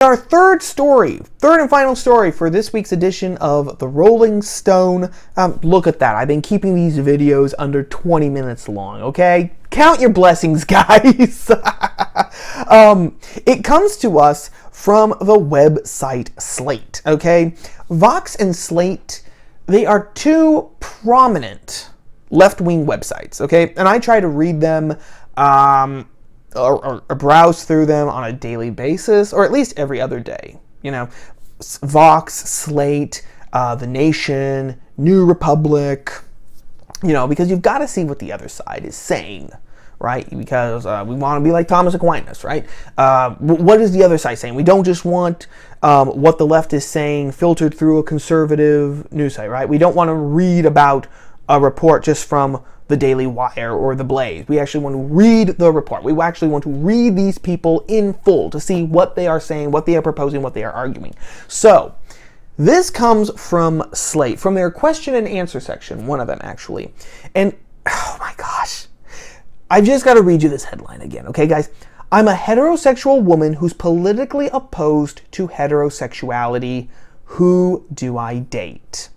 Our third and final story for this week's edition of the Rolling Stone. Look at that. I've been keeping these videos under 20 minutes long, okay? Count your blessings, guys. It comes to us from the website Slate, okay? Vox and Slate, they are two prominent left-wing websites, okay? And I try to read them, or browse through them on a daily basis, or at least every other day. You know, Vox, Slate, The Nation, New Republic, you know, because you've got to see what the other side is saying, right? Because we want to be like Thomas Aquinas, right? What is the other side saying? We don't just want what the left is saying filtered through a conservative news site, right? We don't want to read about a report just from the Daily Wire or the Blaze. We actually want to read the report. We actually want to read these people in full to see what they are saying, what they are proposing, what they are arguing. So, this comes from Slate, from their question and answer section, one of them actually. And, oh my gosh, I've just got to read you this headline again, okay guys? I'm a heterosexual woman who's politically opposed to heterosexuality. Who do I date?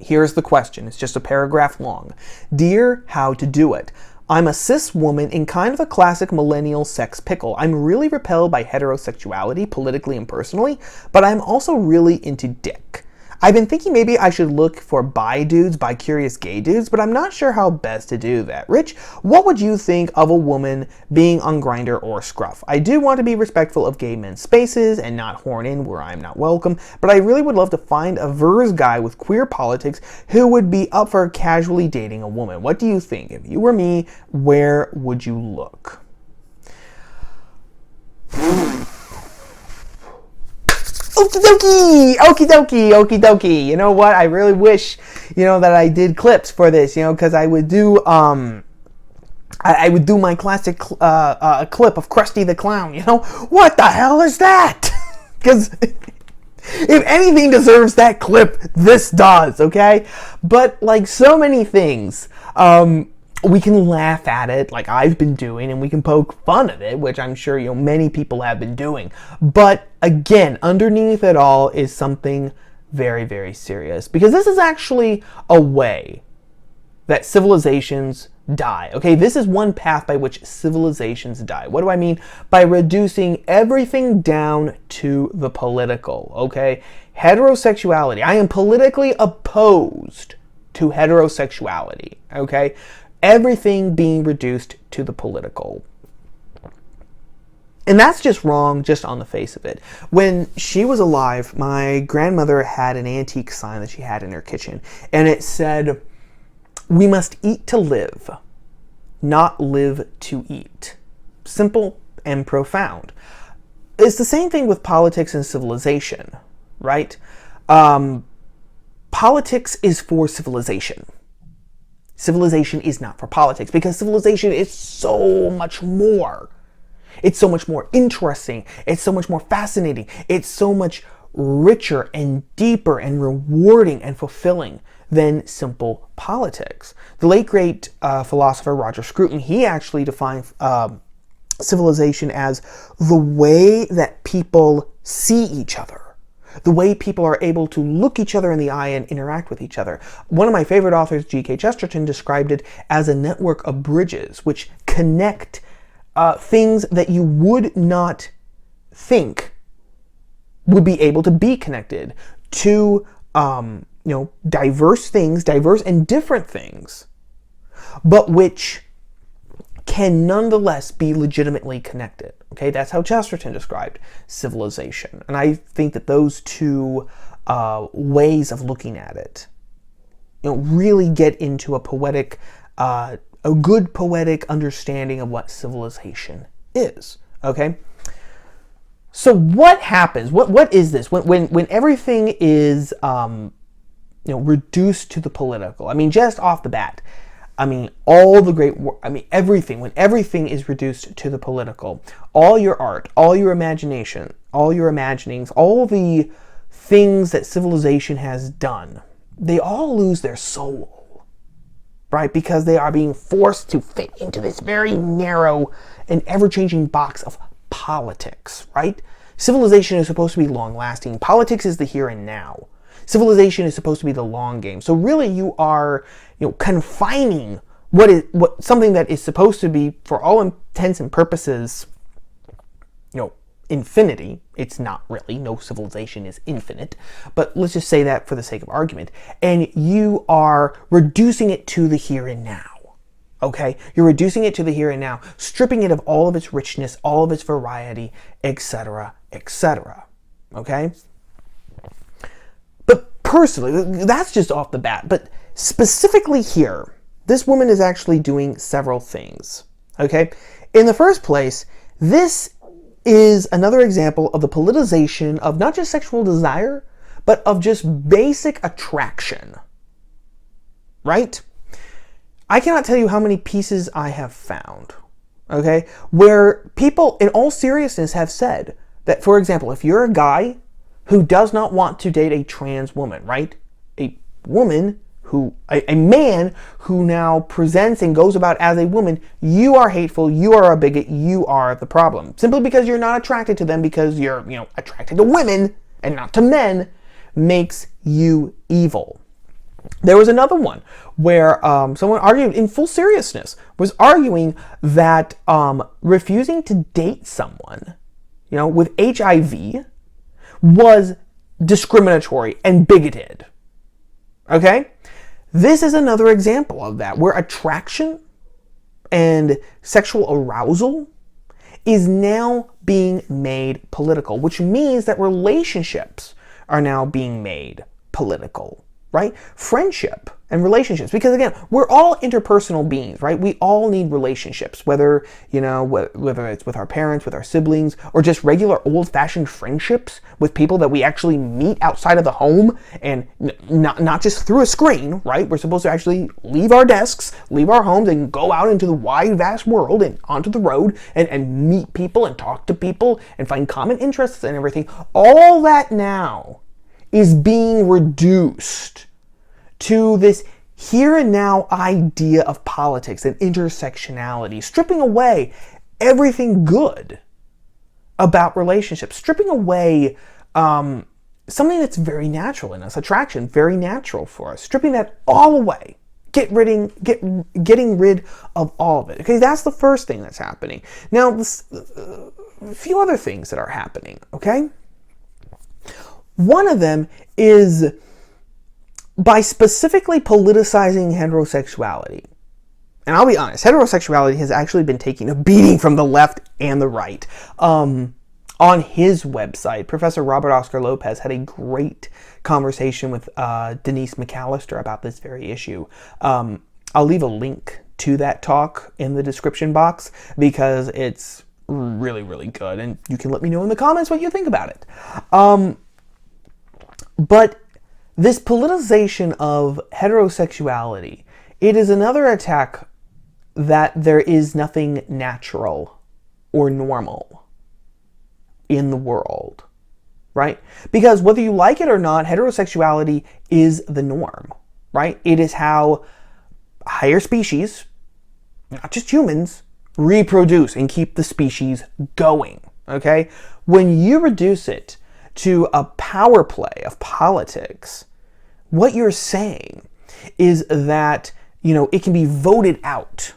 Here's the question. It's just a paragraph long. Dear How to Do It. I'm a cis woman in kind of a classic millennial sex pickle. I'm really repelled by heterosexuality, politically and personally, but I'm also really into dick. I've been thinking maybe I should look for bi-curious gay dudes, but I'm not sure how best to do that. Rich, what would you think of a woman being on Grindr or Scruff? I do want to be respectful of gay men's spaces and not horn in where I'm not welcome, but I really would love to find a verse guy with queer politics who would be up for casually dating a woman. What do you think? If you were me, where would you look? Okie dokie. You know what? I really wish, that I did clips for this, because I would do, I would do my classic clip of Krusty the Clown, What the hell is that? Because if anything deserves that clip, this does, okay? But like so many things, we can laugh at it like I've been doing, and we can poke fun at it, which I'm sure many people have been doing. But again, underneath it all is something very, very serious, because this is actually a way that civilizations die. Okay, this is one path by which civilizations die. What do I mean? By reducing everything down to the political. Okay, heterosexuality. I am politically opposed to heterosexuality. Okay. Everything being reduced to the political. And that's just wrong, just on the face of it. When she was alive, my grandmother had an antique sign that she had in her kitchen. And it said, "We must eat to live, not live to eat." Simple and profound. It's the same thing with politics and civilization, right? Politics is for civilization. Civilization is not for politics, because civilization is so much more. It's so much more interesting. It's so much more fascinating. It's so much richer and deeper and rewarding and fulfilling than simple politics. The late great philosopher Roger Scruton, he actually defined civilization as the way that people see each other. The way people are able to look each other in the eye and interact with each other. One of my favorite authors, G.K. Chesterton, described it as a network of bridges which connect things that you would not think would be able to be connected to, diverse things, diverse and different things, but which can nonetheless be legitimately connected. Okay, that's how Chesterton described civilization. And I think that those two ways of looking at it, really get into a good poetic understanding of what civilization is. Okay, so what happens? What is this when everything is reduced to the political? I mean, just off the bat. Everything, when everything is reduced to the political, all your art, all your imagination, all your imaginings, all the things that civilization has done, they all lose their soul, right? Because they are being forced to fit into this very narrow and ever-changing box of politics, right? Civilization is supposed to be long-lasting. Politics is the here and now. Civilization is supposed to be the long game. So really you are, confining what something that is supposed to be, for all intents and purposes, infinity. It's not really. No civilization is infinite. But let's just say that for the sake of argument. And you are reducing it to the here and now. Okay? You're reducing it to the here and now, stripping it of all of its richness, all of its variety, etc., etc. Okay? But personally, that's just off the bat. But specifically here, this woman is actually doing several things. Okay? In the first place, this is another example of the politicization of not just sexual desire, but of just basic attraction. Right? I cannot tell you how many pieces I have found, okay, where people in all seriousness have said that, for example, if you're a guy who does not want to date a trans woman, right? A man who now presents and goes about as a woman, you are hateful, you are a bigot, you are the problem. Simply because you're not attracted to them because you're, attracted to women and not to men makes you evil. There was another one where someone argued, in full seriousness, was arguing that refusing to date someone, with HIV was discriminatory and bigoted. Okay? This is another example of that, where attraction and sexual arousal is now being made political, which means that relationships are now being made political. Right? Friendship and relationships. Because again, we're all interpersonal beings, right? We all need relationships, whether it's with our parents, with our siblings, or just regular old-fashioned friendships with people that we actually meet outside of the home and not just through a screen, right? We're supposed to actually leave our desks, leave our homes, and go out into the wide, vast world and onto the road and meet people and talk to people and find common interests and everything. All that now is being reduced to this here and now idea of politics and intersectionality, stripping away everything good about relationships, stripping away something that's very natural in us, attraction, very natural for us, stripping that all away, getting rid of all of it. Okay, that's the first thing that's happening. Now, a few other things that are happening, okay? One of them is by specifically politicizing heterosexuality. And I'll be honest, heterosexuality has actually been taking a beating from the left and the right. On his website, Professor Robert Oscar Lopez had a great conversation with Denise McAllister about this very issue. I'll leave a link to that talk in the description box because it's really, really good. And you can let me know in the comments what you think about it. But this politicization of heterosexuality, it is another attack that there is nothing natural or normal in the world, right? Because whether you like it or not, heterosexuality is the norm, right? It is how higher species, not just humans, reproduce and keep the species going, okay? When you reduce it to a power play of politics, what you're saying is that, it can be voted out.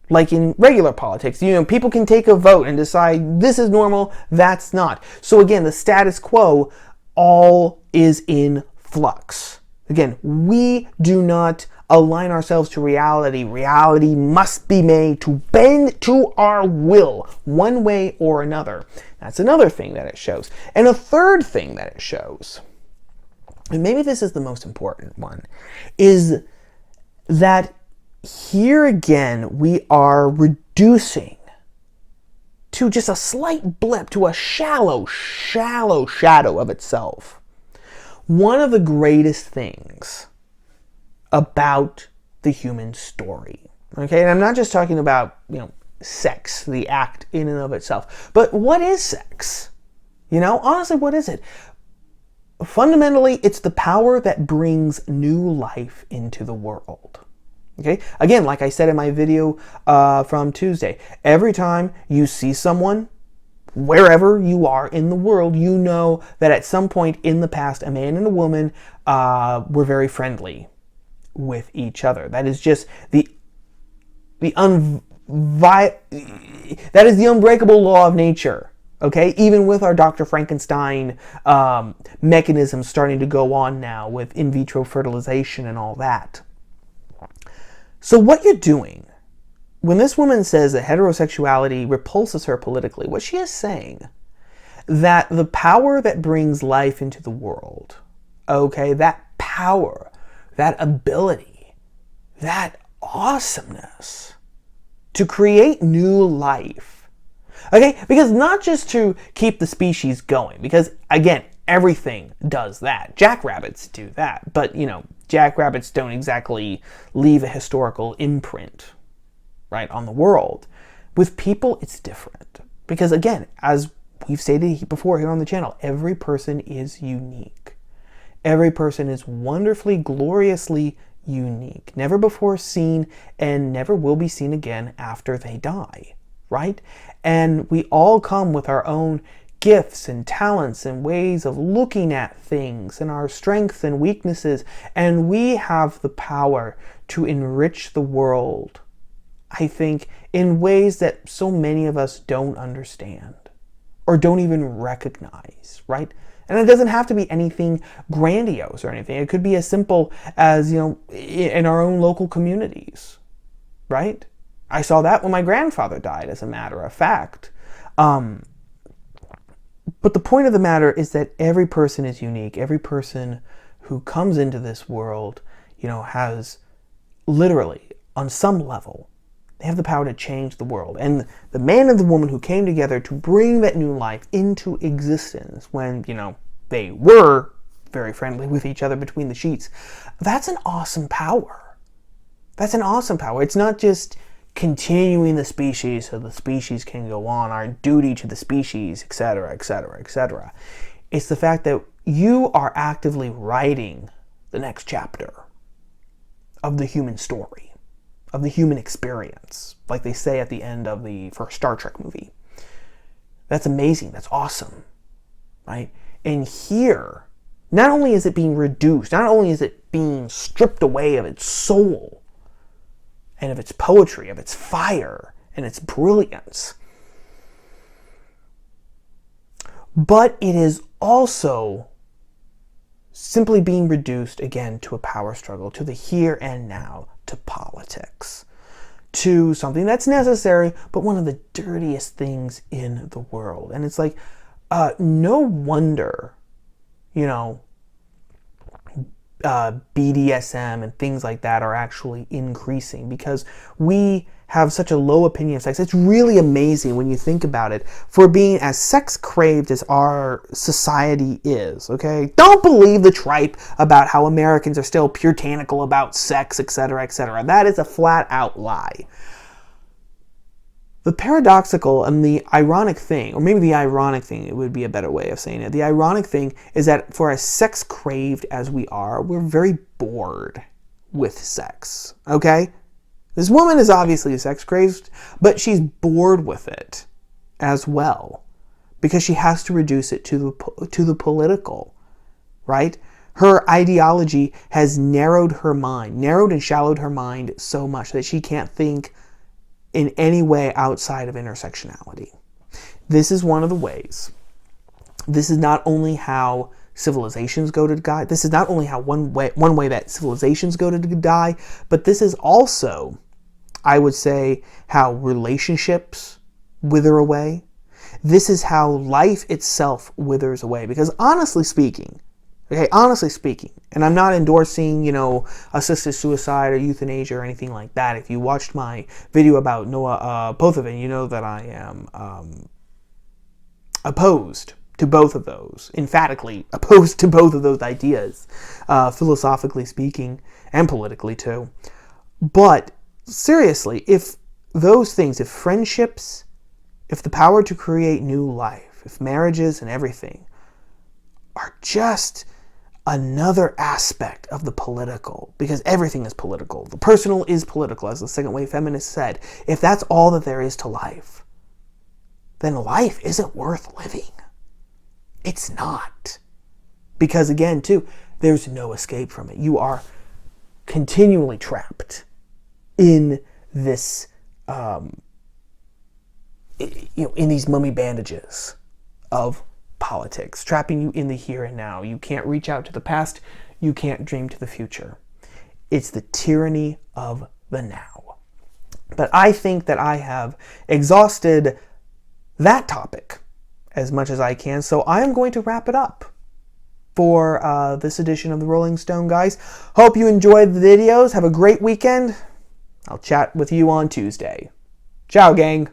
Like in regular politics, people can take a vote and decide this is normal, that's not. So again, the status quo all is in flux. Again, we do not align ourselves to reality. Reality must be made to bend to our will, one way or another. That's another thing that it shows. And a third thing that it shows, and maybe this is the most important one, is that here again we are reducing to just a slight blip, to a shallow shadow of itself, one of the greatest things about the human story. Okay, and I'm not just talking about, sex, the act in and of itself, but what is sex? Honestly, what is it? Fundamentally, it's the power that brings new life into the world. Okay, again, like I said in my video from Tuesday, every time you see someone wherever you are in the world, you know that at some point in the past, a man and a woman were very friendly with each other. That is just that is the unbreakable law of nature. Okay, even with our Dr. Frankenstein mechanisms starting to go on now with in vitro fertilization and all that. So what you're doing, when this woman says that heterosexuality repulses her politically, what she is saying, that the power that brings life into the world, okay, that power, that ability, that awesomeness to create new life, okay, because not just to keep the species going, because again, everything does that. Jackrabbits do that, but jackrabbits don't exactly leave a historical imprint, right, on the world. With people, it's different. Because again, as we've stated before here on the channel, every person is unique. Every person is wonderfully, gloriously unique. Never before seen and never will be seen again after they die, right? And we all come with our own gifts and talents and ways of looking at things and our strengths and weaknesses, and we have the power to enrich the world, I think, in ways that so many of us don't understand or don't even recognize, right? And it doesn't have to be anything grandiose or anything. It could be as simple as, in our own local communities, right? I saw that when my grandfather died, as a matter of fact. But the point of the matter is that every person is unique. Every person who comes into this world, has literally, on some level, they have the power to change the world. And the man and the woman who came together to bring that new life into existence when, they were very friendly with each other between the sheets, that's an awesome power. That's an awesome power. It's not just continuing the species so the species can go on, our duty to the species, etc., etc., etc. It's the fact that you are actively writing the next chapter of the human story, of the human experience, like they say at the end of the first Star Trek movie. That's amazing. That's awesome, right? And here, not only is it being reduced, not only is it being stripped away of its soul, and of its poetry, of its fire, and its brilliance, but it is also simply being reduced, again, to a power struggle, to the here and now, to politics, to something that's necessary, but one of the dirtiest things in the world. And it's like, no wonder, BDSM and things like that are actually increasing, because we have such a low opinion of sex. It's really amazing when you think about it, for being as sex craved as our society is, okay? Don't believe the tripe about how Americans are still puritanical about sex, etc., etc. That is a flat out lie. The paradoxical and the ironic thing, or maybe the ironic thing, it would be a better way of saying it. The ironic thing is that for as sex craved as we are, we're very bored with sex, okay? This woman is obviously sex craved, but she's bored with it as well, because she has to reduce it to the political, right? Her ideology has narrowed and shallowed her mind so much that she can't think in any way outside of intersectionality. This is one of the ways. This is not only how civilizations go to die. This is not only how one way that civilizations go to die, but this is also, I would say, how relationships wither away. This is how life itself withers away. Because honestly speaking, and I'm not endorsing, assisted suicide or euthanasia or anything like that. If you watched my video about Noah Pothevin, you know that I am opposed to both of those, emphatically opposed to both of those ideas, philosophically speaking, and politically too. But seriously, if those things, if friendships, if the power to create new life, if marriages and everything are just another aspect of the political, because everything is political. The personal is political, as the second wave feminist said. If that's all that there is to life, then life isn't worth living. It's not. Because again, too, there's no escape from it. You are continually trapped in this, in these mummy bandages of politics, trapping you in the here and now. You can't reach out to the past. You can't dream to the future. It's the tyranny of the now. But I think that I have exhausted that topic as much as I can, so I'm going to wrap it up for this edition of the Rolling Stone, guys. Hope you enjoyed the videos. Have a great weekend. I'll chat with you on Tuesday. Ciao, gang.